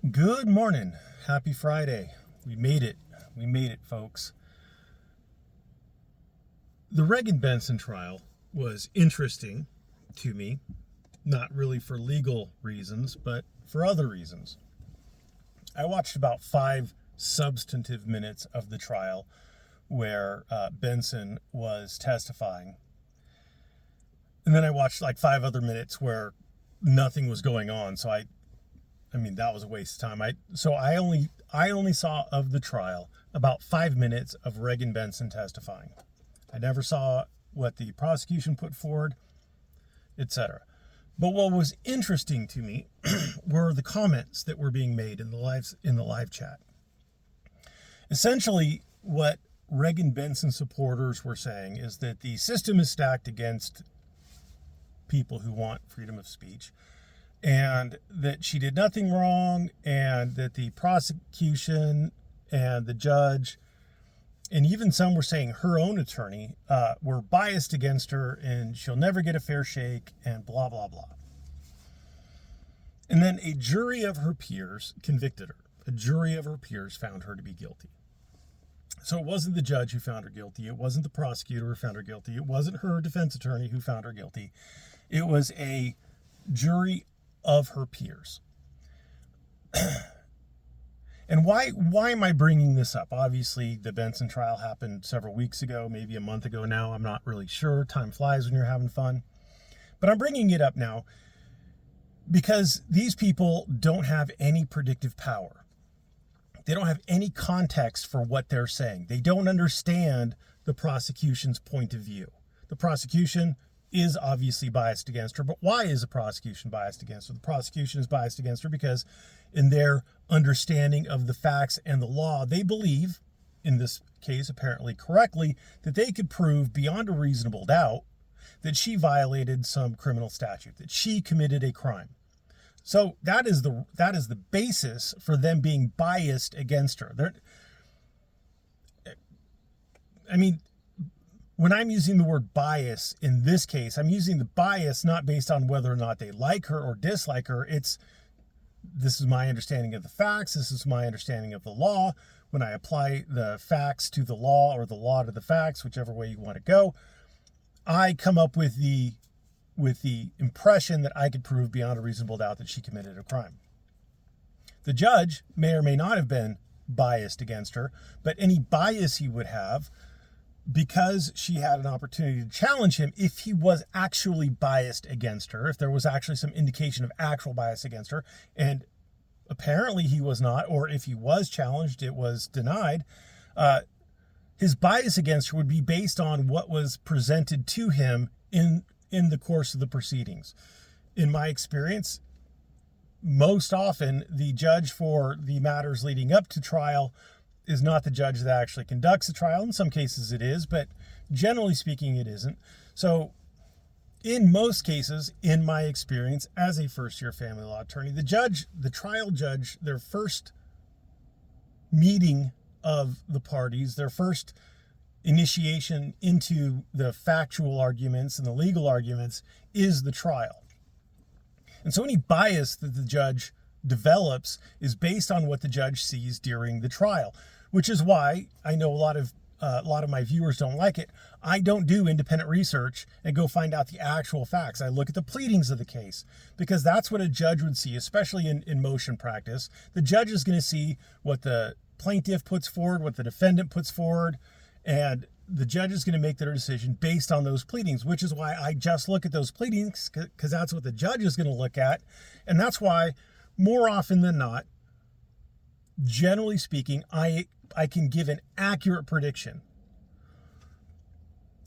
Good morning. Happy Friday. We made it. We made it, folks. The Reagan Benson trial was interesting to me, not really for legal reasons, but for other reasons. I watched about 5 substantive minutes of the trial where Benson was testifying. And then I watched like 5 other minutes where nothing was going on. So that was a waste of time. I only saw of the trial about 5 minutes of Reagan Benson testifying. I never saw what the prosecution put forward, etc. But what was interesting to me were the comments that were being made in the live chat. Essentially, what Reagan Benson supporters were saying is that the system is stacked against people who want freedom of speech, and that she did nothing wrong, and that the prosecution and the judge, and even some were saying her own attorney, were biased against her, and she'll never get a fair shake, and blah, blah, blah. And then a jury of her peers convicted her. A jury of her peers found her to be guilty. So it wasn't the judge who found her guilty. It wasn't the prosecutor who found her guilty. It wasn't her defense attorney who found her guilty. It was a jury of her peers. And why am I bringing this up? Obviously, the Benson trial happened several weeks ago, maybe a month ago now. I'm not really sure. Time flies when you're having fun. But I'm bringing it up now because these people don't have any predictive power. They don't have any context for what they're saying. They don't understand the prosecution's point of view. The prosecution is obviously biased against her, but why is the prosecution biased against her? The prosecution is biased against her because in their understanding of the facts and the law, they believe, in this case apparently correctly, that they could prove beyond a reasonable doubt that she violated some criminal statute, that she committed a crime. So that is the basis for them being biased against her. When I'm using the word bias in this case, I'm using the bias not based on whether or not they like her or dislike her. This is my understanding of the facts. This is my understanding of the law. When I apply the facts to the law or the law to the facts, whichever way you want to go, I come up with the impression that I could prove beyond a reasonable doubt that she committed a crime. The judge may or may not have been biased against her, but any bias he would have, because she had an opportunity to challenge him if he was actually biased against her, if there was actually some indication of actual bias against her, and apparently he was not, or if he was challenged, it was denied, his bias against her would be based on what was presented to him in the course of the proceedings. In my experience, most often the judge for the matters leading up to trial is not the judge that actually conducts the trial. In some cases it is, but generally speaking it isn't. So in most cases, in my experience as a first-year family law attorney, the trial judge, their first meeting of the parties, their first initiation into the factual arguments and the legal arguments is the trial. And so any bias that the judge develops is based on what the judge sees during the trial, which is why I know a lot of my viewers don't like it. I don't do independent research and go find out the actual facts. I look at the pleadings of the case because that's what a judge would see, especially in motion practice. The judge is going to see what the plaintiff puts forward, what the defendant puts forward, and the judge is going to make their decision based on those pleadings, which is why I just look at those pleadings, because that's what the judge is going to look at. And that's why more often than not, generally speaking, I can give an accurate prediction.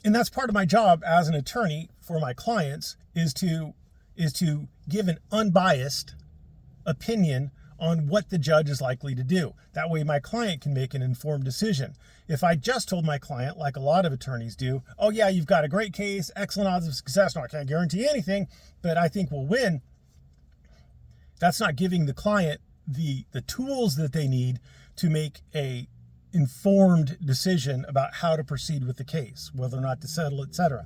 And that's part of my job as an attorney for my clients is to give an unbiased opinion on what the judge is likely to do. That way my client can make an informed decision. If I just told my client, like a lot of attorneys do, oh yeah, you've got a great case, excellent odds of success, no, I can't guarantee anything, but I think we'll win, that's not giving the client the tools that they need to make a informed decision about how to proceed with the case, whether or not to settle, etc.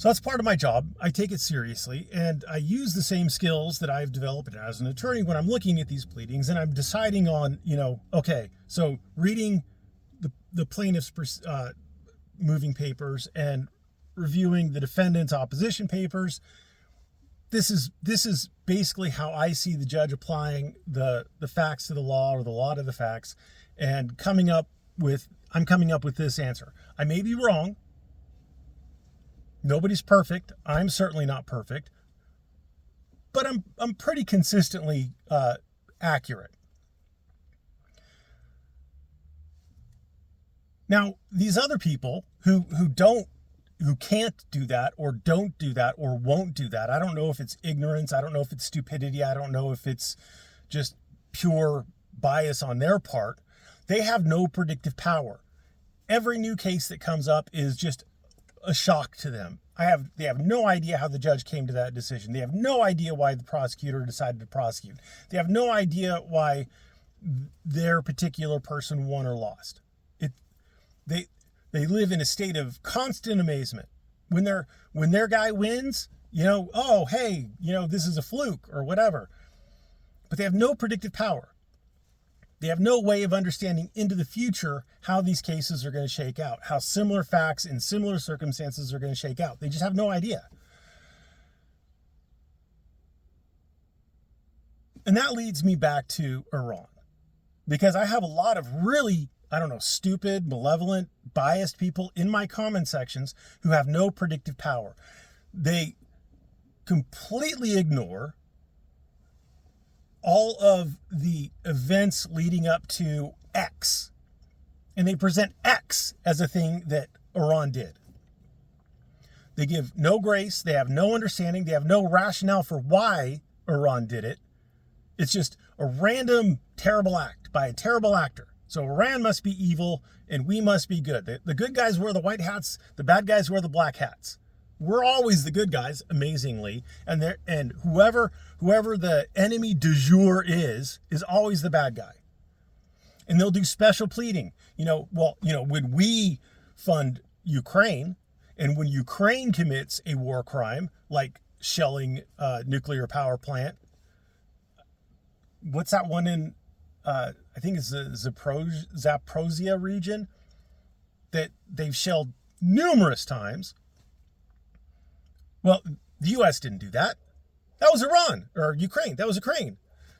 So that's part of my job. I take it seriously, and I use the same skills that I've developed as an attorney when I'm looking at these pleadings and I'm deciding on, okay, so reading the plaintiff's moving papers and reviewing the defendant's opposition papers. This is basically how I see the judge applying the facts to the law, or the law to the facts, and I'm coming up with this answer. I may be wrong. Nobody's perfect. I'm certainly not perfect, but I'm pretty consistently accurate. Now, these other people who can't do that, or don't do that, or won't do that, I don't know if it's ignorance, I don't know if it's stupidity, I don't know if it's just pure bias on their part. They have no predictive power. Every new case that comes up is just a shock to them. They have no idea how the judge came to that decision. They have no idea why the prosecutor decided to prosecute. They have no idea why their particular person won or lost. They live in a state of constant amazement. When their guy wins, oh, hey, this is a fluke or whatever. But they have no predictive power. They have no way of understanding into the future how these cases are going to shake out, how similar facts in similar circumstances are going to shake out. They just have no idea. And that leads me back to Iran, because I have a lot of really, stupid, malevolent, biased people in my comment sections who have no predictive power. They completely ignore all of the events leading up to X. And they present X as a thing that Iran did. They give no grace. They have no understanding. They have no rationale for why Iran did it. It's just a random terrible act by a terrible actor. So Iran must be evil and we must be good. The good guys wear the white hats. The bad guys wear the black hats. We're always the good guys, amazingly, and whoever the enemy du jour is always the bad guy. And they'll do special pleading. When we fund Ukraine, and when Ukraine commits a war crime like shelling a nuclear power plant, what's that one in? I think it's the Zaporozhye region that they've shelled numerous times. Well, the U.S. didn't do that. That was Iran, or Ukraine. That was Ukraine.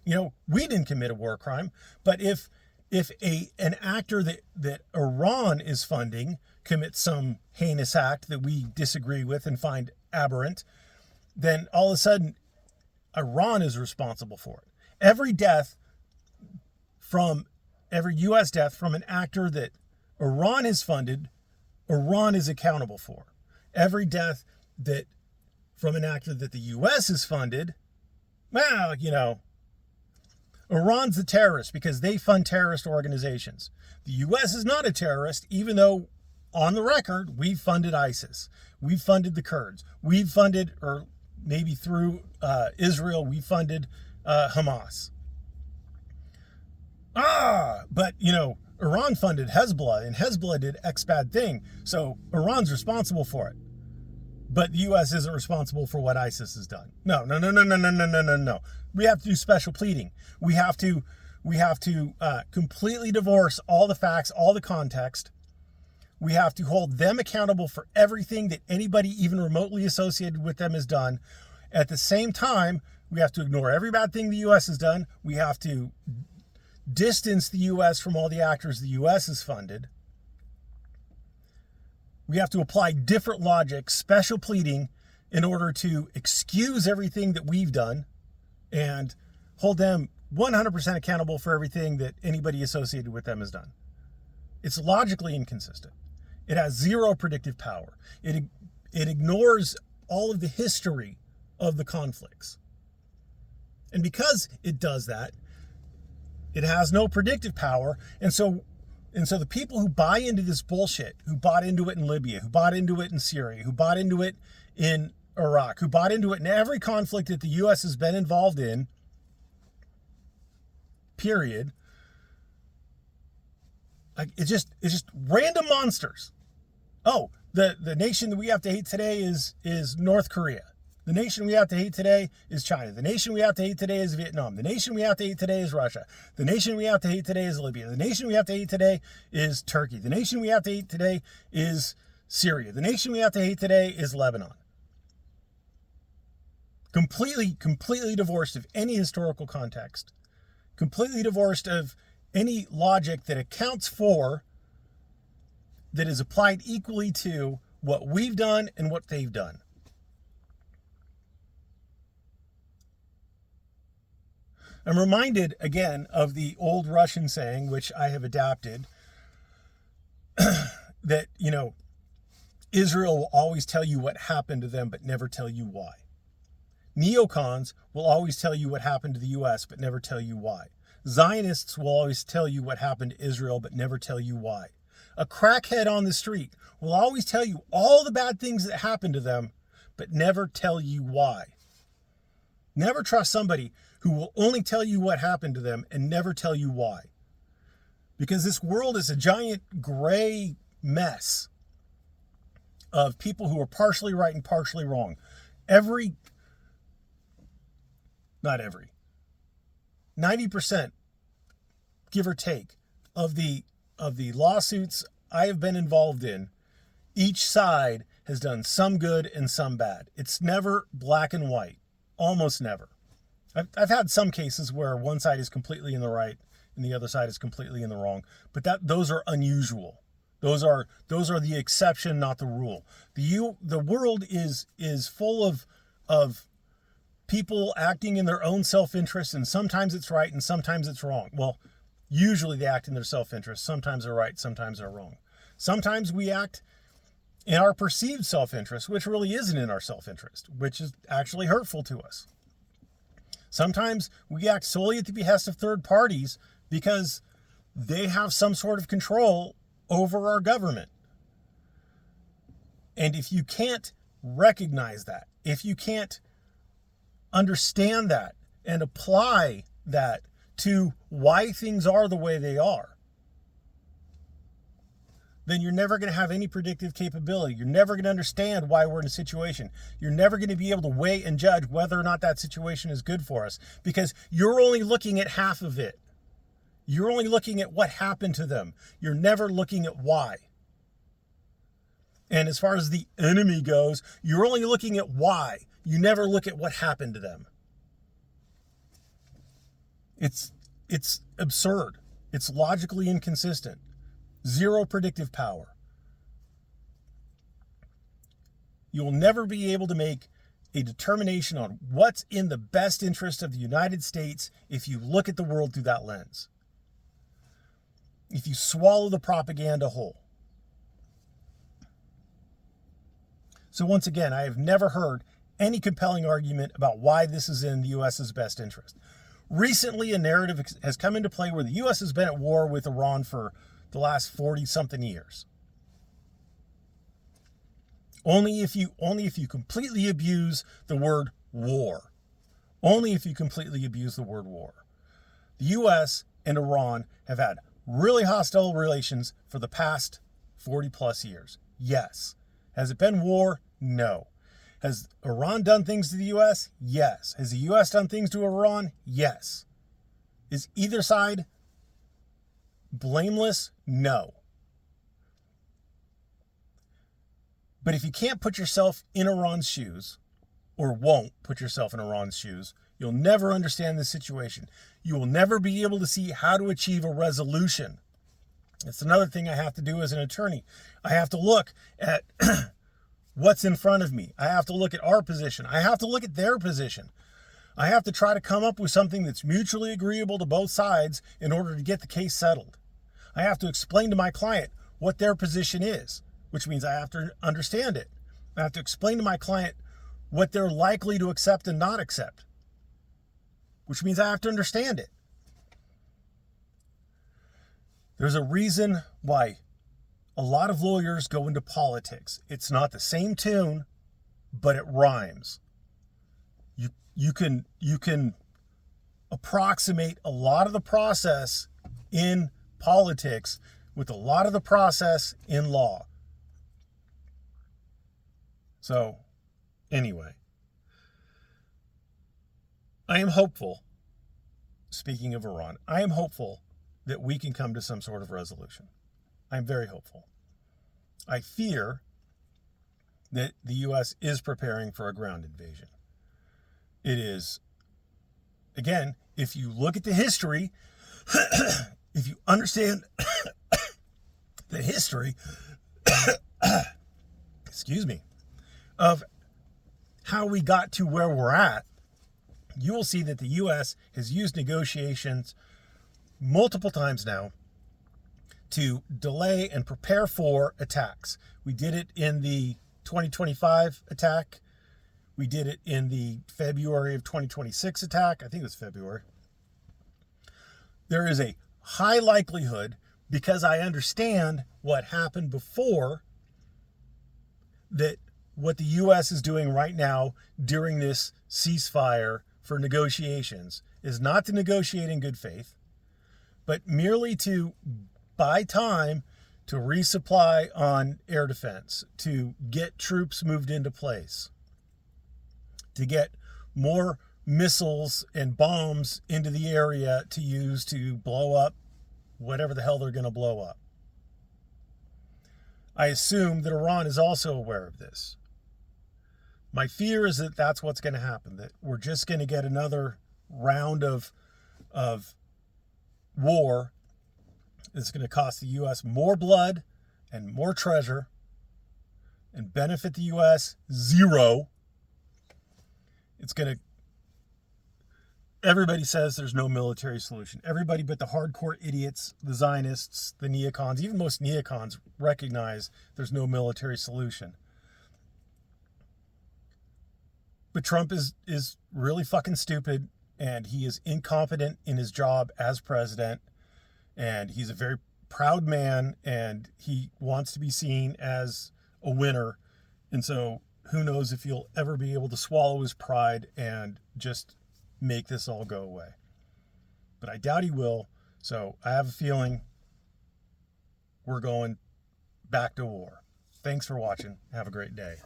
We didn't commit a war crime. But if an actor that Iran is funding commits some heinous act that we disagree with and find aberrant, then all of a sudden Iran is responsible for it. Every U.S. death from an actor that Iran has funded, Iran is accountable for. Every death from an actor that the U.S. has funded, Iran's the terrorist because they fund terrorist organizations. The U.S. is not a terrorist, even though on the record, we've funded ISIS. We've funded the Kurds. We've funded, or maybe through Israel, we funded Hamas. But, Iran funded Hezbollah, and Hezbollah did X bad thing. So Iran's responsible for it. But the U.S. isn't responsible for what ISIS has done. No. We have to do special pleading. We have to completely divorce all the facts, all the context. We have to hold them accountable for everything that anybody even remotely associated with them has done. At the same time, we have to ignore every bad thing the U.S. has done. We have to distance the U.S. from all the actors the U.S. has funded. We have to apply different logic, special pleading, in order to excuse everything that we've done and hold them 100% accountable for everything that anybody associated with them has done. It's logically inconsistent. It has zero predictive power. It ignores all of the history of the conflicts. And because it does that, it has no predictive power. And so the people who buy into this bullshit, who bought into it in Libya, who bought into it in Syria, who bought into it in Iraq, who bought into it in every conflict that the U.S. has been involved in, period. It's just random monsters. Oh, The nation that we have to hate today is North Korea. The nation we have to hate today is China. The nation we have to hate today is Vietnam. The nation we have to hate today is Russia. The nation we have to hate today is Libya. The nation we have to hate today is Turkey. The nation we have to hate today is Syria. The nation we have to hate today is Lebanon. Completely divorced of any historical context. Completely divorced of any logic that accounts for, that is applied equally to what we've done and what they've done. I'm reminded again of the old Russian saying, which I have adapted, that, Israel will always tell you what happened to them, but never tell you why. Neocons will always tell you what happened to the U.S., but never tell you why. Zionists will always tell you what happened to Israel, but never tell you why. A crackhead on the street will always tell you all the bad things that happened to them, but never tell you why. Never trust somebody who will only tell you what happened to them and never tell you why. Because this world is a giant gray mess of people who are partially right and partially wrong. 90%, give or take, of the lawsuits I have been involved in, each side has done some good and some bad. It's never black and white. Almost never. I've had some cases where one side is completely in the right and the other side is completely in the wrong, but those are unusual. Those are the exception, not the rule. The world is full of people acting in their own self-interest, and sometimes it's right and sometimes it's wrong. Well, usually they act in their self-interest. Sometimes they're right, sometimes they're wrong. Sometimes we act in our perceived self-interest, which really isn't in our self-interest, which is actually hurtful to us. Sometimes we act solely at the behest of third parties because they have some sort of control over our government. And if you can't recognize that, if you can't understand that and apply that to why things are the way they are, then you're never going to have any predictive capability. You're never going to understand why we're in a situation. You're never going to be able to weigh and judge whether or not that situation is good for us, because you're only looking at half of it. You're only looking at what happened to them. You're never looking at why. And as far as the enemy goes, you're only looking at why. You never look at what happened to them. It's absurd. It's logically inconsistent. Zero predictive power. You will never be able to make a determination on what's in the best interest of the United States if you look at the world through that lens. If you swallow the propaganda whole. So once again, I have never heard any compelling argument about why this is in the U.S.'s best interest. Recently, a narrative has come into play where the U.S. has been at war with Iran for the last 40-something years. Only if you completely abuse the word war. Only if you completely abuse the word war. The U.S. and Iran have had really hostile relations for the past 40-plus years. Yes. Has it been war? No. Has Iran done things to the U.S.? Yes. Has the U.S. done things to Iran? Yes. Is either side blameless? No. But if you can't put yourself in Iran's shoes, or won't put yourself in Iran's shoes, you'll never understand the situation. You will never be able to see how to achieve a resolution. It's another thing I have to do as an attorney. I have to look at what's in front of me. I have to look at our position. I have to look at their position. I have to try to come up with something that's mutually agreeable to both sides in order to get the case settled. I have to explain to my client what their position is, which means I have to understand it. I have to explain to my client what they're likely to accept and not accept, which means I have to understand it. There's a reason why a lot of lawyers go into politics. It's not the same tune, but it rhymes. You can approximate a lot of the process in politics with a lot of the process in law. So, anyway, I am hopeful, speaking of Iran, I am hopeful that we can come to some sort of resolution. I'm very hopeful. I fear that the U.S. is preparing for a ground invasion. It is, again, if you look at the history, if you understand the history, excuse me, of how we got to where we're at, you will see that the U.S. has used negotiations multiple times now to delay and prepare for attacks. We did it in the 2025 attack. We did it in the February of 2026 attack. I think it was February. There is a high likelihood, because I understand what happened before, that what the U.S. is doing right now during this ceasefire for negotiations is not to negotiate in good faith, but merely to buy time to resupply on air defense, to get troops moved into place, to get more missiles and bombs into the area to use to blow up whatever the hell they're going to blow up. I assume that Iran is also aware of this. My fear is that that's what's going to happen, that we're just going to get another round of war that's going to cost the U.S. more blood and more treasure and benefit the U.S. zero. It's going to... Everybody says there's no military solution. Everybody but the hardcore idiots, the Zionists, the neocons, even most neocons recognize there's no military solution. But Trump is really fucking stupid, and he is incompetent in his job as president, and he's a very proud man, and he wants to be seen as a winner. And so who knows if he'll ever be able to swallow his pride and just make this all go away. But I doubt he will. So I have a feeling we're going back to war. Thanks for watching. Have a great day.